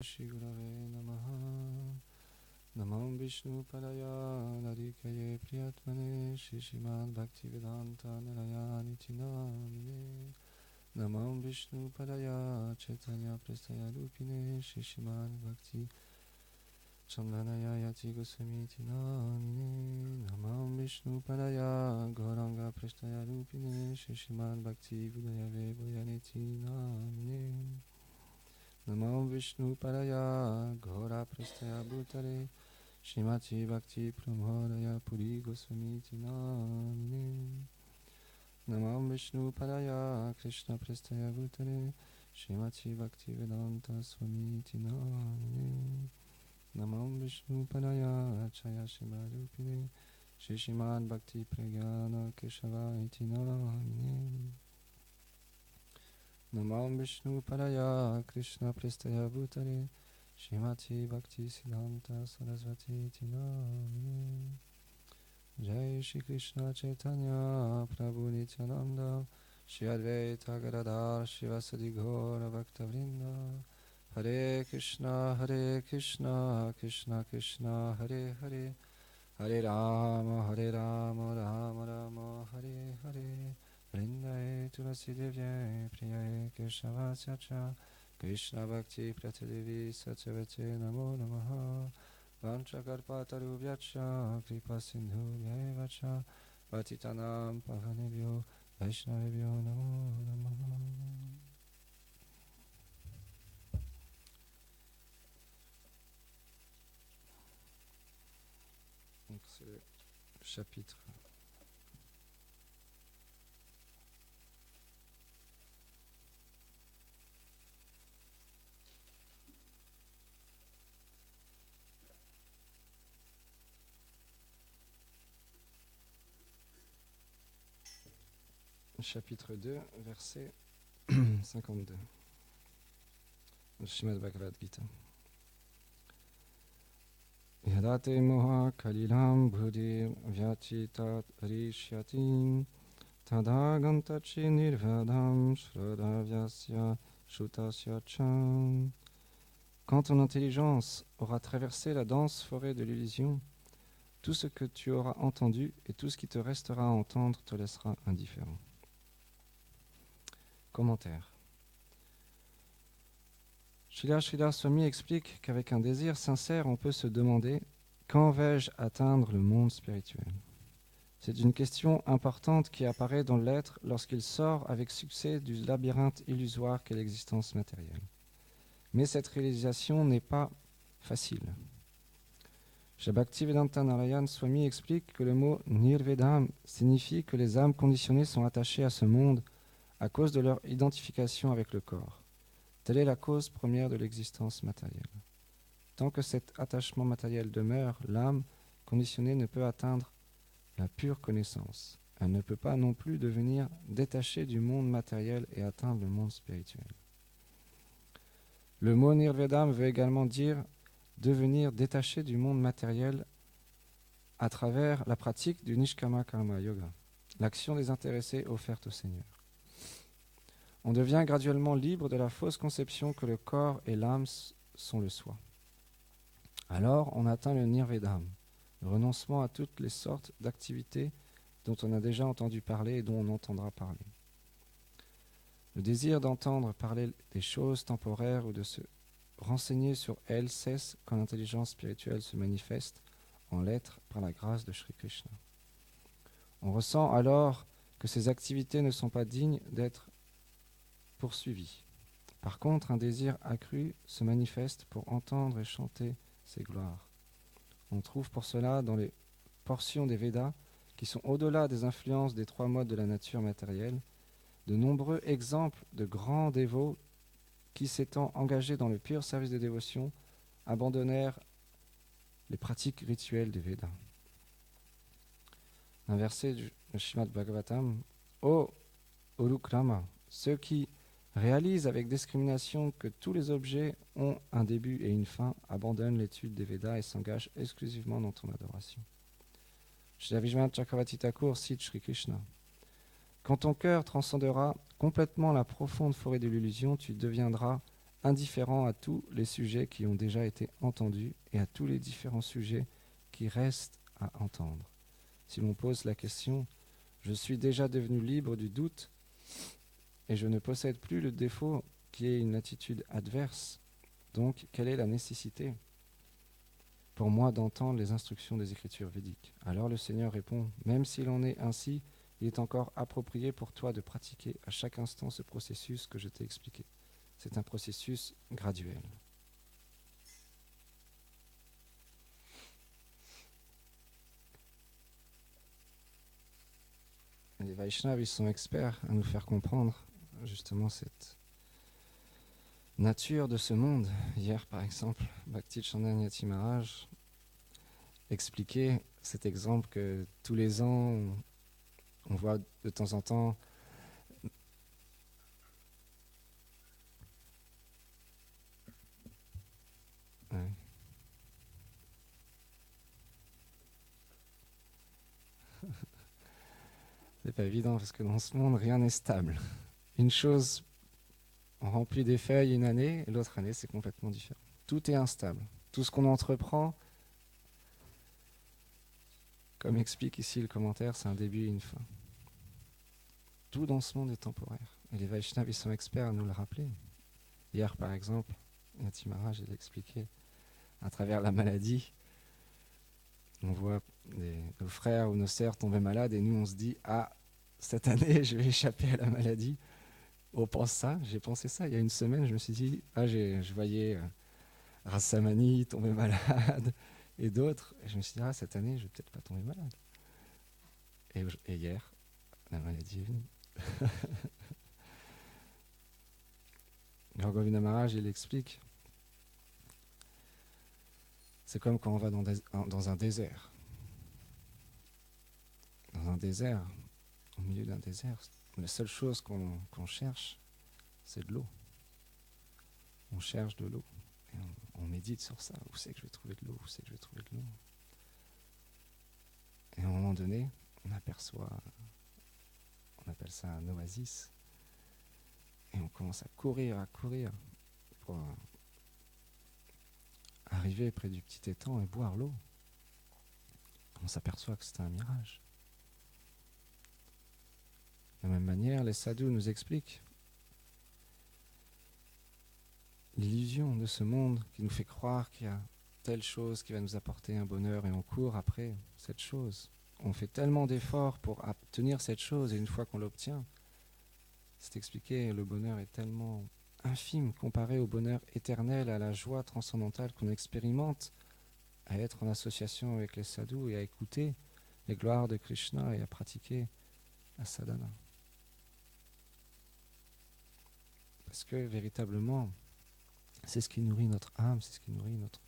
Shri Gurave Namaha. Namam Vishnu Padaya Narikaye Priyatmane Shri Srimad Bhaktivedanta Narayana Nitinamine. Namam Vishnu Padaya Chaitanya Prastaya Rupine Shri Srimad Bhakti Chandranaya Yati Goswami Namine. Namam Vishnu Padaya Gauranga Prastaya Rupine Shri Srimad Bhakti Vidayave Bhayaniti Namine. Namam Vishnu Padaya Ghora Prastaya Bhutare Shrimati Bhakti Pramodaya Puri Goswami Namine. Namam Vishnu Padaya Krishna Prastaya Bhutare Shrimati Bhakti Vedanta Swami Namine. Namam Vishnu Padaya Achaya Shimarupine Shri Srimad Bhakti Pragyana Keshava Iti Namine. Namam Vishnu Padaya Krishna Prestaya Bhutare Shrimati Bhakti Siddhanta Sarasvati Namine. Jai Shri Krishna Chaitanya Prabhu Nityananda Shri Advaita Gadadhar Shivasadi Ghora Bhaktavrinda. Hare Krishna Krishna Krishna Hare Hare Hare Rama Rama Rama Hare Hare. Vrindaye Tulasi Devye Priyaye Keshavasya Cha Krishna Bhakti Pratadevi Satyavate Namo Namaha. Vanchakarpatarubhyacha Kripa Sindhu Vyayevacha Patitanam Pavanebhyo Vaishnavebhyo Namo Namaha. Donc c'est le chapitre chapitre 2, verset 52. Le Srimad Bhagavad Gita. Yadate moha kalilam bhudir vyachitat rishyati tada gantachi nirvadam shrodavyasya shutasya cham. Quand ton intelligence aura traversé la dense forêt de l'illusion, tout ce que tu auras entendu et tout ce qui te restera à entendre te laissera indifférent. Commentaire. Sridhar Swami explique qu'avec un désir sincère, on peut se demander « Quand vais-je atteindre le monde spirituel ?» C'est une question importante qui apparaît dans l'être lorsqu'il sort avec succès du labyrinthe illusoire qu'est l'existence matérielle. Mais cette réalisation n'est pas facile. Shri Bhaktivedanta Narayana Swami explique que le mot Nirvedam signifie que les âmes conditionnées sont attachées à ce monde à cause de leur identification avec le corps. Telle est la cause première de l'existence matérielle. Tant que cet attachement matériel demeure, l'âme conditionnée ne peut atteindre la pure connaissance. Elle ne peut pas non plus devenir détachée du monde matériel et atteindre le monde spirituel. Le mot Nirvedam veut également dire devenir détaché du monde matériel à travers la pratique du Nishkama Karma Yoga, l'action désintéressée offerte au Seigneur. On devient graduellement libre de la fausse conception que le corps et l'âme sont le soi. Alors, on atteint le Nirvedam, le renoncement à toutes les sortes d'activités dont on a déjà entendu parler et dont on entendra parler. Le désir d'entendre parler des choses temporaires ou de se renseigner sur elles cesse quand l'intelligence spirituelle se manifeste en l'être par la grâce de Sri Krishna. On ressent alors que ces activités ne sont pas dignes d'être poursuivies. Par contre, un désir accru se manifeste pour entendre et chanter ses gloires. On trouve pour cela dans les portions des Védas, qui sont au-delà des influences des trois modes de la nature matérielle, de nombreux exemples de grands dévots qui, s'étant engagés dans le pur service de dévotion, abandonnèrent les pratiques rituelles des Védas. Un verset du Srimad Bhagavatam, « Ô Urukrama, ceux qui réalisent avec discrimination que tous les objets ont un début et une fin, abandonnent l'étude des Védas et s'engagent exclusivement dans ton adoration. » Shri Vishwanath Chakravarti Thakur cite Shri Krishna. Quand ton cœur transcendera complètement la profonde forêt de l'illusion, tu deviendras indifférent à tous les sujets qui ont déjà été entendus et à tous les différents sujets qui restent à entendre. Si l'on pose la question « Je suis déjà devenu libre du doute et je ne possède plus le défaut qui est une attitude adverse, donc quelle est la nécessité pour moi d'entendre les instructions des Écritures védiques ?» Alors le Seigneur répond « Même s'il en est ainsi, il est encore approprié pour toi de pratiquer à chaque instant ce processus que je t'ai expliqué. C'est un processus graduel. » Les Vaishnavas, ils sont experts à nous faire comprendre justement cette nature de ce monde. Hier, par exemple, Bhakti Chandan Yati Maharaj expliquait cet exemple que tous les ans, on voit de temps en temps ouais. C'est pas évident parce que dans ce monde, rien n'est stable. Une chose, on remplit des feuilles une année, et l'autre année, c'est complètement différent. Tout est instable. Tout ce qu'on entreprend, comme explique ici le commentaire, c'est un début et une fin. Tout dans ce monde est temporaire. Et les Vaishnavas, ils sont experts à nous le rappeler. Hier, par exemple, Yati Maharaj, il expliquait, à travers la maladie, on voit nos frères ou nos sœurs tomber malades et nous, on se dit « Ah, cette année, je vais échapper à la maladie. » On pense ça, j'ai pensé ça il y a une semaine, je me suis dit « Ah, je voyais Rassamani tomber malade et d'autres. » Et je me suis dit « Ah, cette année, je vais peut-être pas tomber malade. » Et hier, la maladie est venue. Alors Govinda Maharaj, il explique, c'est comme quand on va dans un désert. Dans un désert, au milieu d'un désert, la seule chose qu'on cherche, c'est de l'eau. On cherche de l'eau. Et on médite sur ça. Où c'est que je vais trouver de l'eau? Où c'est que je vais trouver de l'eau? Et à un moment donné, on aperçoit, on appelle ça un oasis. Et on commence à courir pour arriver près du petit étang et boire l'eau. On s'aperçoit que c'était un mirage. De la même manière, les sadhus nous expliquent l'illusion de ce monde qui nous fait croire qu'il y a telle chose qui va nous apporter un bonheur et on court après cette chose. On fait tellement d'efforts pour obtenir cette chose et une fois qu'on l'obtient, c'est expliqué, le bonheur est tellement infime comparé au bonheur éternel, à la joie transcendantale qu'on expérimente à être en association avec les sadhus et à écouter les gloires de Krishna et à pratiquer la sadhana. Parce que véritablement, c'est ce qui nourrit notre âme, c'est ce qui nourrit notre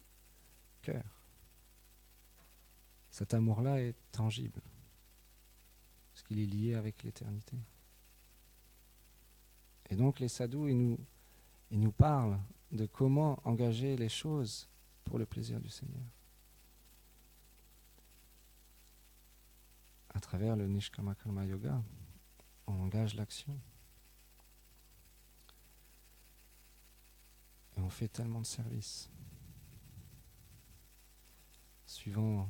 cœur. Cet amour-là est tangible, parce qu'il est lié avec l'éternité. Et donc les sadhus, ils nous parlent de comment engager les choses pour le plaisir du Seigneur. À travers le Nishkama Karma Yoga, on engage l'action. Et on fait tellement de services. Suivant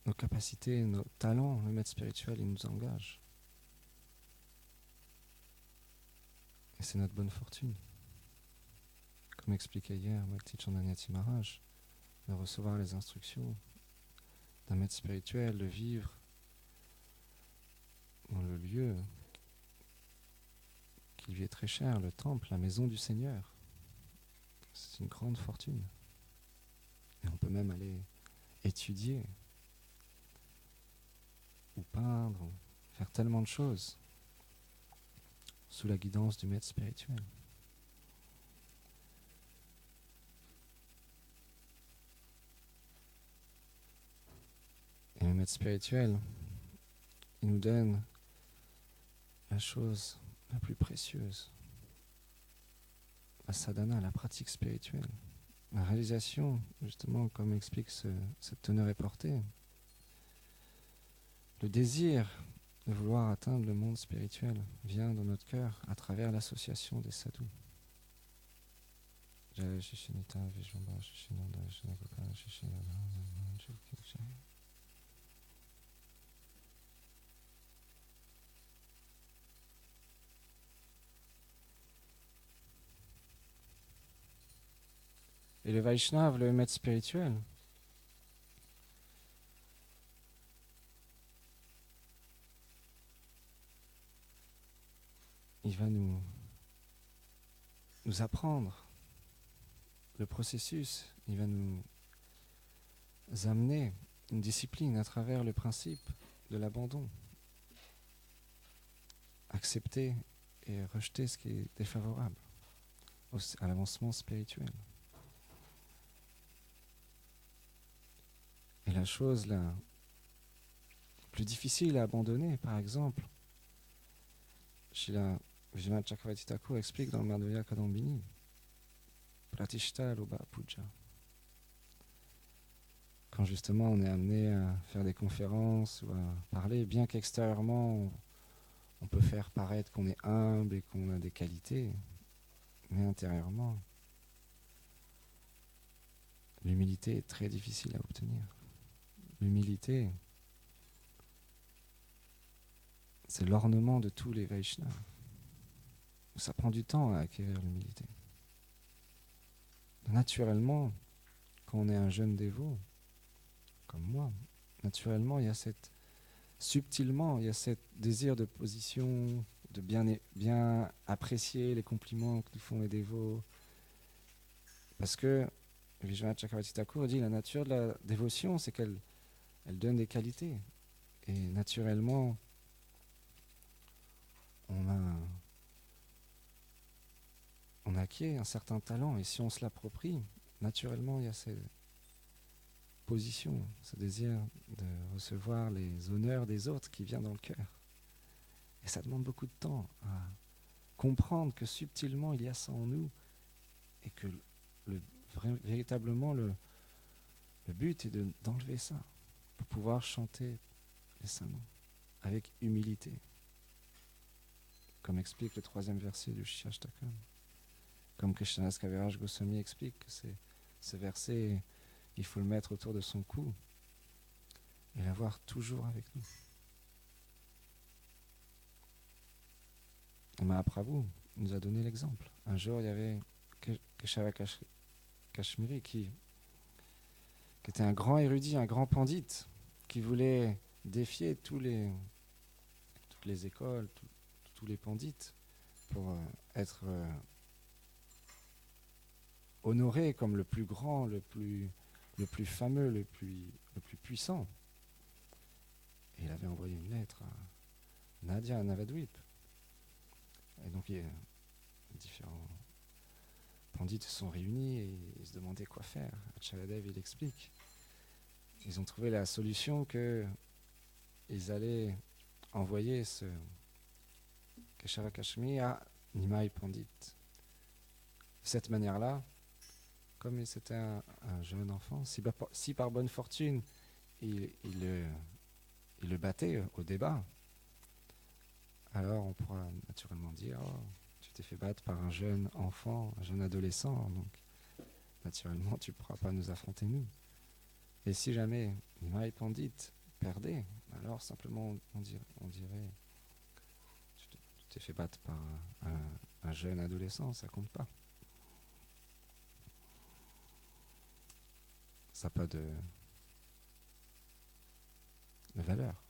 nos capacités, nos talents, le maître spirituel, il nous engage. Et c'est notre bonne fortune. Comme expliquait hier Bhakti Chandan Yati Maharaj, de recevoir les instructions d'un maître spirituel, de vivre dans le lieu qui lui est très cher, le temple, la maison du Seigneur. C'est une grande fortune. Et on peut même aller étudier ou peindre, ou faire tellement de choses sous la guidance du maître spirituel. Et le maître spirituel, il nous donne la chose la plus précieuse, la sadhana, la pratique spirituelle, la réalisation, justement, comme explique cette teneur est portée, le désir de vouloir atteindre le monde spirituel vient dans notre cœur à travers l'association des sadhus. Et le Vaishnav, le maître spirituel, il va nous apprendre le processus, il va nous amener une discipline à travers le principe de l'abandon. Accepter et rejeter ce qui est défavorable à l'avancement spirituel. Et la chose la plus difficile à abandonner, par exemple, Srila Vishwanath Chakravarti Thakur explique dans le Madhurya Kadambini, Pratishta Loba Puja. Quand justement on est amené à faire des conférences ou à parler, bien qu'extérieurement on peut faire paraître qu'on est humble et qu'on a des qualités, mais intérieurement, l'humilité est très difficile à obtenir. L'humilité, c'est l'ornement de tous les Vaishnavas. Ça prend du temps à acquérir l'humilité. Naturellement, quand on est un jeune dévot, comme moi, naturellement, il y a subtilement, il y a ce désir de position, de bien apprécier les compliments que nous font les dévots. Parce que Vishwanath Chakravarti Thakur dit la nature de la dévotion, c'est qu'elle donne des qualités. Et naturellement, on acquiert un certain talent. Et si on se l'approprie, naturellement, il y a cette position, ce désir de recevoir les honneurs des autres qui vient dans le cœur. Et ça demande beaucoup de temps à comprendre que subtilement, il y a ça en nous et que véritablement, le but est d'enlever ça pour pouvoir chanter les saints noms avec humilité. Comme explique le 3e verset du Shashtakam. Comme Krishnadas Kaviraj Goswami explique que ce verset, il faut le mettre autour de son cou et l'avoir toujours avec nous. Et Mahaprabhu nous a donné l'exemple. Un jour, il y avait Keshava Kashmiri qui était un grand érudit, un grand pandit, qui voulait défier toutes les écoles, tous les pandits, pour être honoré comme le plus grand, le plus fameux, le plus puissant. Et il avait envoyé une lettre à Nadia, à Navadvip. Et donc différents pandits se sont réunis et ils se demandaient quoi faire. Acharyadev, il explique. Ils ont trouvé la solution qu'ils allaient envoyer ce Keshava Kashmir à Nimai Pandit. De cette manière-là, comme c'était un jeune enfant, si par bonne fortune il le battait au débat, alors on pourra naturellement dire tu t'es fait battre par un jeune enfant, un jeune adolescent, donc naturellement tu ne pourras pas nous affronter nous. Et si jamais Nimai Pandit perdait, alors simplement on dirait tu t'es fait battre par un jeune adolescent, ça compte pas. Ça n'a pas de valeur.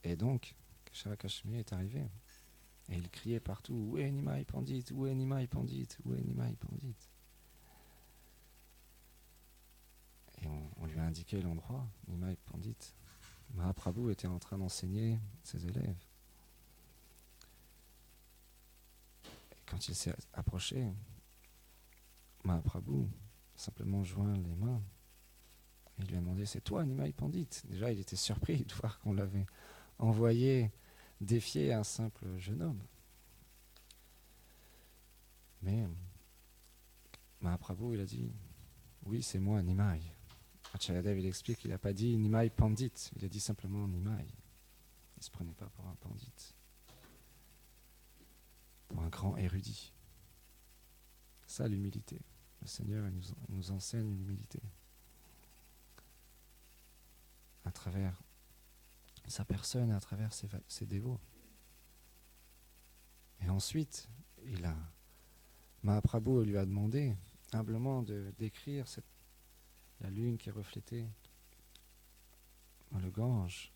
Et donc, Keshava Kashmir est arrivé. Et il criait partout, où est Nimai Pandit, où est Nimai Pandit, où est Nimai Pandit. Et on lui a indiqué l'endroit, Nimai Pandit. Mahaprabhu était en train d'enseigner ses élèves. Et quand il s'est approché, Mahaprabhu simplement joint les mains. Et il lui a demandé, c'est toi Nimai Pandit? Déjà, il était surpris de voir qu'on l'avait envoyé défier un simple jeune homme. Mais Mahaprabhu, il a dit, oui, c'est moi, Nimai. Acharyadev, il explique qu'il n'a pas dit Nimai Pandit, il a dit simplement Nimai. Il ne se prenait pas pour un pandit, pour un grand érudit. Ça, l'humilité. Le Seigneur nous enseigne l'humilité à travers sa personne et à travers ses dévots. Et ensuite, Mahaprabhu lui a demandé humblement de décrire la lune qui est reflétée dans le Gange.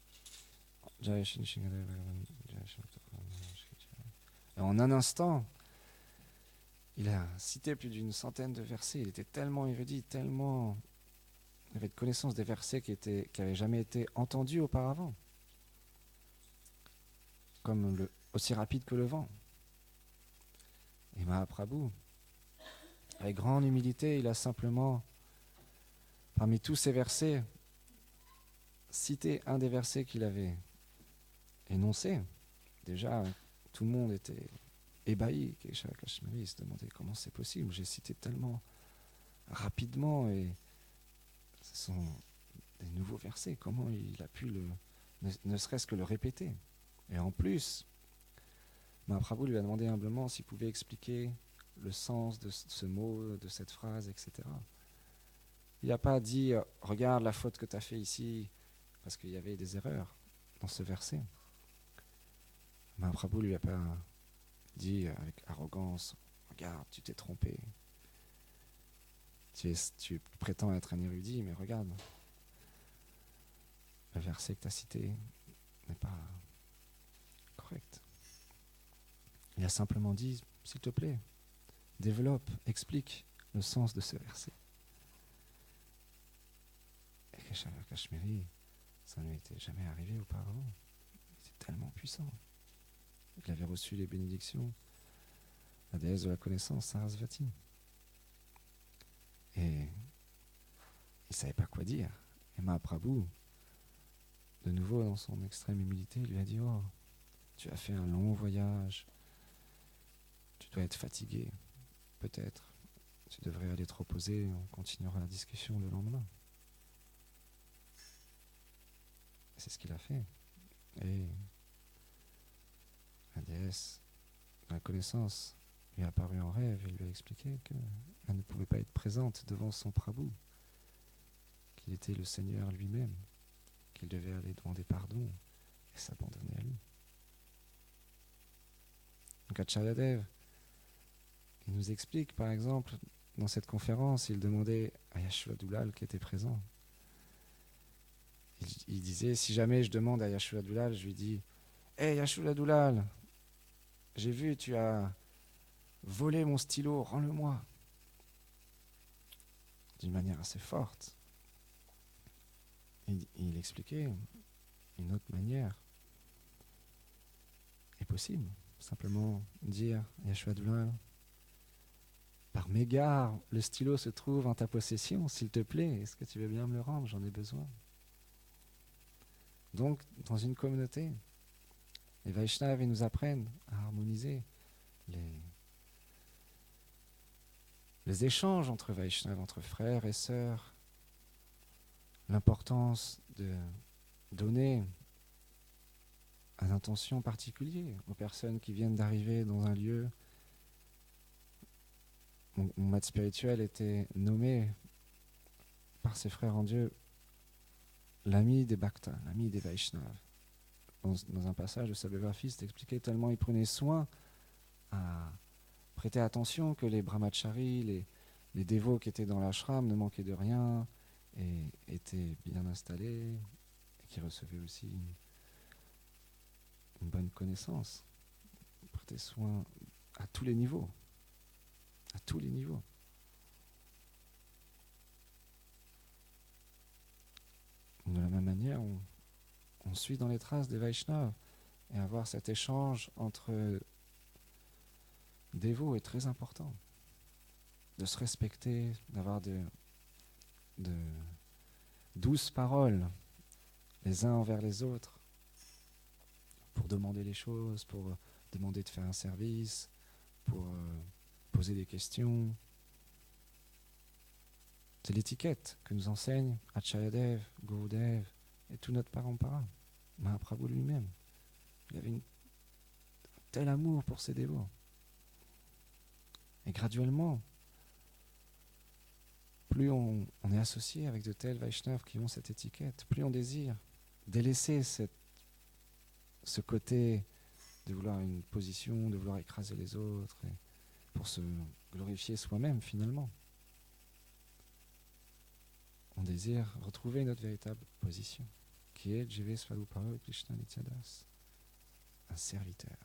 Et en un instant, il a cité plus d'une centaine de versets. Il était tellement érudit, il avait de connaissance des versets qui n'avaient jamais été entendus auparavant, comme aussi rapide que le vent. Et Mahaprabhu, avec grande humilité, il a simplement, parmi tous ces versets, cité un des versets qu'il avait énoncé. Déjà, tout le monde était ébahi. Keshav Kashmiri se demandait comment c'est possible. J'ai cité tellement rapidement et ce sont des nouveaux versets. Comment il a pu ne serait-ce que le répéter. Et en plus, Mahaprabhu lui a demandé humblement s'il pouvait expliquer le sens de ce mot, de cette phrase, etc. Il n'a pas dit « Regarde la faute que tu as fait ici », parce qu'il y avait des erreurs dans ce verset. Mahaprabhu ne lui a pas dit avec arrogance « Regarde, tu t'es trompé. Tu prétends être un érudit, mais regarde, le verset que tu as cité n'est pas correct. » Il a simplement dit « S'il te plaît, développe, explique le sens de ce verset. » Et Keshav Kashmiri, ça ne lui était jamais arrivé auparavant. Il était tellement puissant. Il avait reçu les bénédictions, la déesse de la connaissance, Sarasvati. Et il ne savait pas quoi dire. Et Mahaprabhu, de nouveau dans son extrême humilité, lui a dit « Oh, tu as fait un long voyage, tu dois être fatigué, peut-être. Tu devrais aller te reposer, on continuera la discussion le lendemain. » C'est ce qu'il a fait. Et la déesse de la connaissance lui est apparue en rêve et lui a expliqué qu'elle ne pouvait pas être présente devant son Prabhu, qu'il était le Seigneur lui-même, qu'il devait aller demander pardon et s'abandonner à lui. Donc Acharyadev, il nous explique par exemple, dans cette conférence, il demandait à Yashoda Dulal qui était présent. Il disait, si jamais je demande à Yashoda Dulal, je lui dis « Hey Yashoda Dulal, j'ai vu, tu as volé mon stylo, rends-le-moi. » D'une manière assez forte. Il expliquait une autre manière est possible. Simplement dire à Yashoda Dulal, par mégarde, le stylo se trouve en ta possession, s'il te plaît, est-ce que tu veux bien me le rendre? J'en ai besoin. Donc, dans une communauté, les Vaishnavas nous apprennent à harmoniser les échanges entre Vaishnavas, entre frères et sœurs, l'importance de donner un intention particulier aux personnes qui viennent d'arriver dans un lieu. Mon maître spirituel était nommé par ses frères en Dieu l'ami des Bhaktas, l'ami des Vaishnavas. Dans un passage de sa biographie, c'est expliqué tellement il prenait soin à prêter attention que les brahmacharis, les dévots qui étaient dans l'ashram ne manquaient de rien et étaient bien installés et qui recevaient aussi une bonne connaissance. Il prêtait soin à tous les niveaux. À tous les niveaux. De la même manière, on suit dans les traces des Vaishnavas et avoir cet échange entre dévots est très important. De se respecter, d'avoir de douces paroles les uns envers les autres pour demander les choses, pour demander de faire un service, pour poser des questions. C'est l'étiquette que nous enseigne Acharyadev, Gurudev et tout notre parampara. Mahaprabhu lui-même. Il avait un tel amour pour ses dévots. Et graduellement, plus on est associé avec de tels Vaishnavas qui ont cette étiquette, plus on désire délaisser ce côté de vouloir une position, de vouloir écraser les autres, et pour se glorifier soi-même finalement. On désire retrouver notre véritable position, qui est Jive Swaruparo Krishna Nityadas, un serviteur.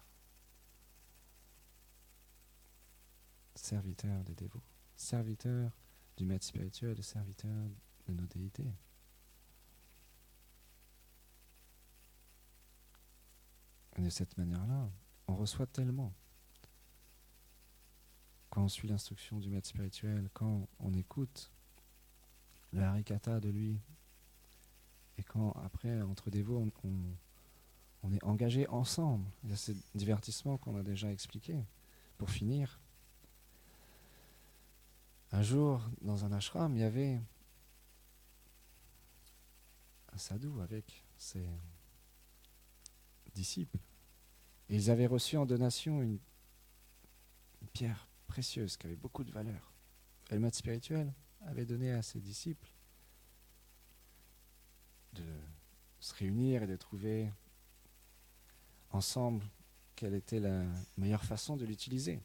Serviteur des dévots, serviteur du maître spirituel, serviteur de nos déités. Et de cette manière-là, on reçoit tellement. Quand on suit l'instruction du maître spirituel, quand on écoute le harikata de lui, et quand après, entre dévots, on est engagé ensemble. Il y a ce divertissement qu'on a déjà expliqué. Pour finir, un jour, dans un ashram, il y avait un sadhu avec ses disciples. Et ils avaient reçu en donation une pierre précieuse qui avait beaucoup de valeur. Et le maître spirituel avait donné à ses disciples de se réunir et de trouver ensemble quelle était la meilleure façon de l'utiliser.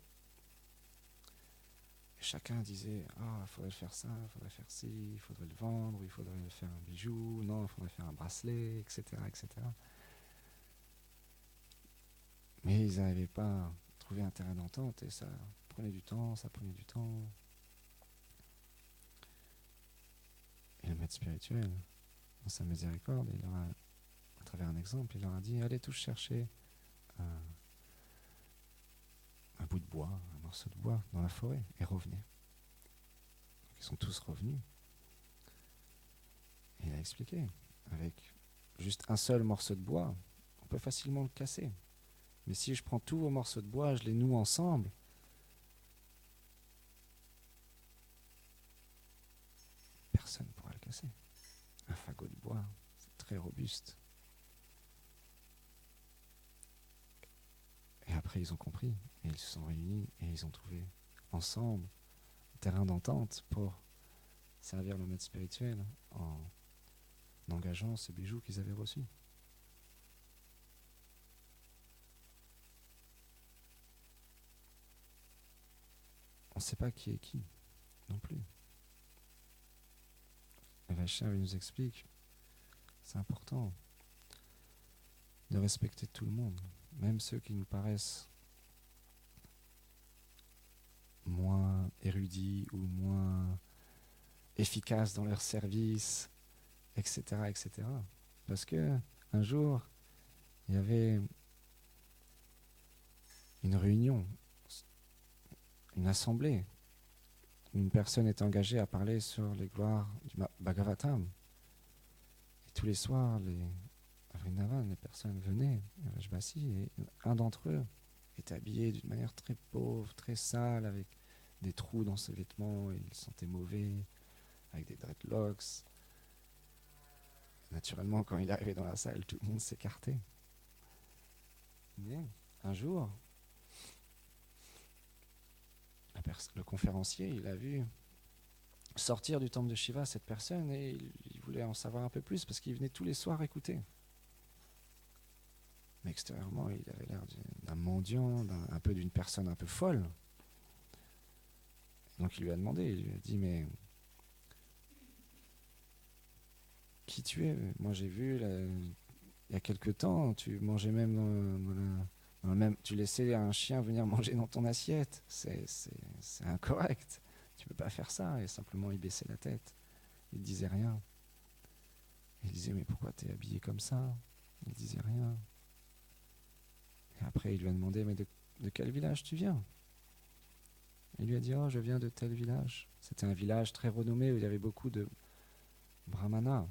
Et chacun disait « Ah, il faudrait faire ça, il faudrait faire ci, il faudrait le vendre, il faudrait faire un bijou, non, il faudrait faire un bracelet, etc. etc. » Mais ils n'arrivaient pas à trouver un terrain d'entente et ça prenait du temps, ça prenait du temps. Et le maître spirituel, dans sa miséricorde, il leur a, à travers un exemple, il leur a dit « Allez tous chercher un bout de bois, un morceau de bois dans la forêt et revenez. » Donc ils sont tous revenus. Et il a expliqué, avec juste un seul morceau de bois, on peut facilement le casser. Mais si je prends tous vos morceaux de bois, je les noue ensemble, personne ne pourra le casser. Un fagot de bois, c'est très robuste. Et après, ils ont compris, et ils se sont réunis, et ils ont trouvé ensemble un terrain d'entente pour servir le maître spirituel en engageant ce bijou qu'ils avaient reçu. On ne sait pas qui est qui, non plus. Le Vaishnava nous explique, c'est important de respecter tout le monde, même ceux qui nous paraissent moins érudits ou moins efficaces dans leur service, etc., etc. Parce que un jour, il y avait une réunion, une assemblée, où une personne est engagée à parler sur les gloires du Bhagavatam. Et tous les soirs, à Vrindavan, les personnes venaient à Vrajbasi, et un d'entre eux était habillé d'une manière très pauvre, très sale, avec des trous dans ses vêtements, et il sentait mauvais, avec des dreadlocks. Naturellement, quand il est arrivé dans la salle, tout le monde s'écartait. Mais un jour, le conférencier, il a vu sortir du temple de Shiva cette personne et il voulait en savoir un peu plus parce qu'il venait tous les soirs écouter. Mais extérieurement, il avait l'air d'un mendiant, un peu d'une personne un peu folle. Donc il lui a demandé, il lui a dit « Mais qui tu es ? Moi j'ai vu, il y a quelque temps, tu mangeais même tu laissais un chien venir manger dans ton assiette. C'est incorrect. Tu peux pas faire ça. » Et simplement, il baissait la tête. Il disait rien. Il disait « Mais pourquoi tu es habillé comme ça ?» Il disait rien. Et après, il lui a demandé « Mais de quel village tu viens ?» Il lui a dit « Oh, je viens de tel village. » C'était un village très renommé où il y avait beaucoup de brahmanas,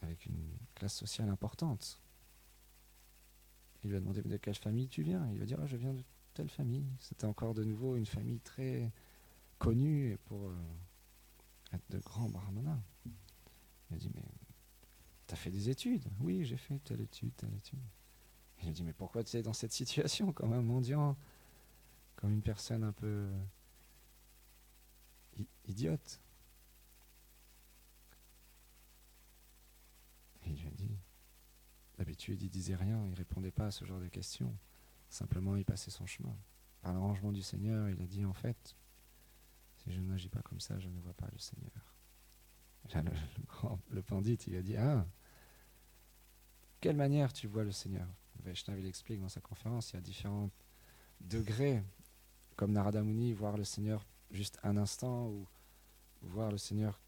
avec une classe sociale importante. Il lui a demandé « De quelle famille tu viens ?» Il lui a dit « Oh, je viens de telle famille. » C'était encore de nouveau une famille très connue pour être de grands brahmanas. Il a dit « Mais t'as fait des études ?» « Oui, j'ai fait telle étude, telle étude. » Il a dit « Mais pourquoi tu es dans cette situation comme un mendiant, comme une personne un peu idiote. Et il lui a dit, d'habitude il disait rien, il répondait pas à ce genre de questions. Simplement il passait son chemin. Par l'arrangement du Seigneur, il a dit en fait, si je n'agis pas comme ça, je ne vois pas le Seigneur. Et là, le pandit, il a dit, ah, quelle manière tu vois le Seigneur? Vaishnav, il explique dans sa conférence, il y a différents degrés, comme Narada Muni, voir le Seigneur juste un instant, ou voir le Seigneur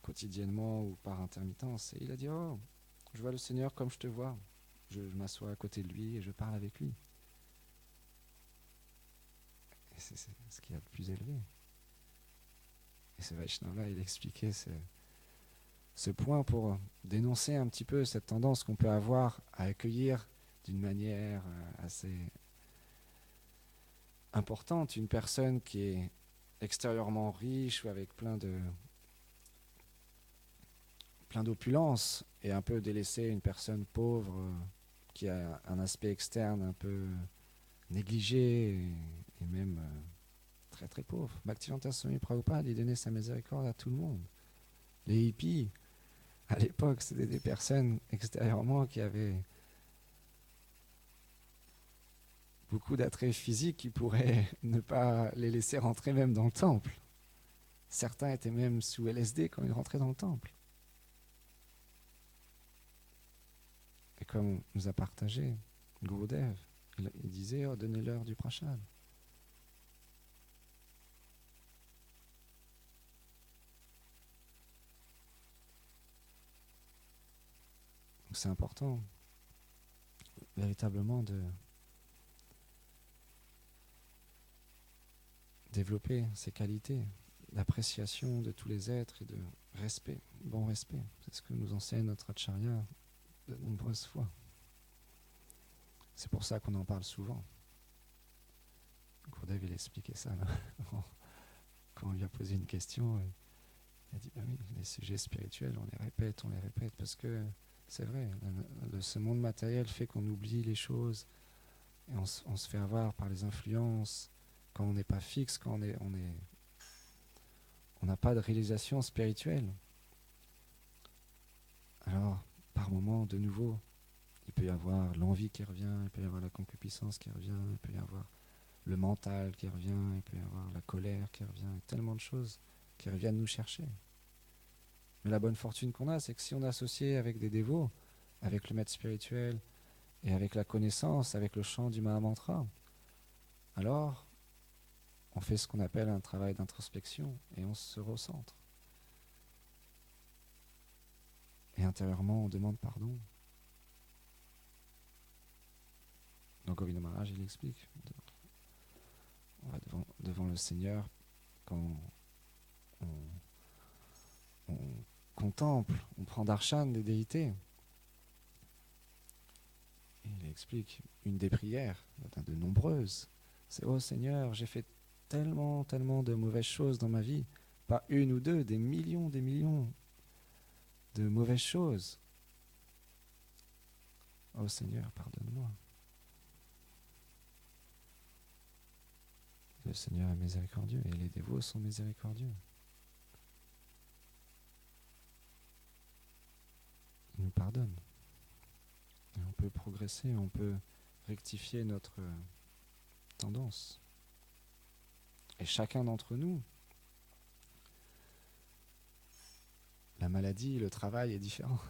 quotidiennement ou par intermittence. Et il a dit, oh, je vois le Seigneur comme je te vois. Je m'assois à côté de lui et je parle avec lui. Et c'est ce qu'il y a de plus élevé. Et ce Vaishnava, il expliquait ce point pour dénoncer un petit peu cette tendance qu'on peut avoir à accueillir d'une manière assez importante une personne qui est extérieurement riche ou avec plein d'opulence, et un peu délaisser une personne pauvre qui a un aspect externe un peu négligé et même très très pauvre. Bhaktivedanta Swami Prabhupada, il donnait sa miséricorde à tout le monde. Les hippies, à l'époque, c'était des personnes extérieurement qui avaient beaucoup d'attraits physiques qui pourraient ne pas les laisser rentrer même dans le temple. Certains étaient même sous LSD quand ils rentraient dans le temple. Et comme on nous a partagé, Gurudev, il disait, oh, donnez-leur du prashad. Donc c'est important, véritablement, de développer ces qualités d'appréciation de tous les êtres et de respect, bon respect. C'est ce que nous enseigne notre Acharya de nombreuses fois. C'est pour ça qu'on en parle souvent. Gurudev, il expliquait ça là. Quand on lui a posé une question, il a dit, bah oui, les sujets spirituels, on les répète, parce que c'est vrai, ce monde matériel fait qu'on oublie les choses et on se fait avoir par les influences quand on n'est pas fixe, quand on n'a pas de réalisation spirituelle. Alors, par moments, de nouveau, il peut y avoir l'envie qui revient, il peut y avoir la concupiscence qui revient, il peut y avoir le mental qui revient, il peut y avoir la colère qui revient, tellement de choses qui reviennent nous chercher. Mais la bonne fortune qu'on a, c'est que si on est associé avec des dévots, avec le maître spirituel et avec la connaissance, avec le chant du Mahamantra, alors on fait ce qu'on appelle un travail d'introspection et on se recentre. Et intérieurement, on demande pardon. Donc Govinda Maharaj, il explique. On va devant le Seigneur quand on contemple, on prend darshan des déités. Et il explique une des prières, de nombreuses. C'est, oh Seigneur, j'ai fait tellement de mauvaises choses dans ma vie. Pas une ou deux, des millions de mauvaises choses. Oh Seigneur, pardonne-moi. Le Seigneur est miséricordieux et les dévots sont miséricordieux. Il nous pardonne. Et on peut progresser, on peut rectifier notre tendance. Et chacun d'entre nous, la maladie, le travail est différent.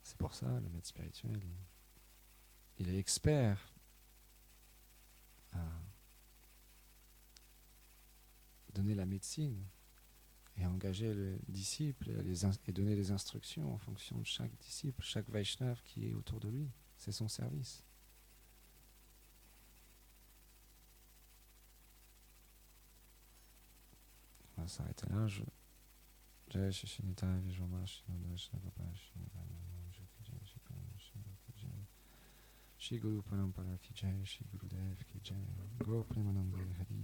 C'est pour ça, le maître spirituel, il est expert à donner la médecine et à engager le disciple et donner les instructions en fonction de chaque disciple, chaque Vaishnav qui est autour de lui. C'est son service. On va s'arrêter là. Jai Shishinitai Vijoma Shinoda Shnagapa Shri Guru Parampara Ki Jai, Shri Gurudev Ki Jai, Go Premanande Hari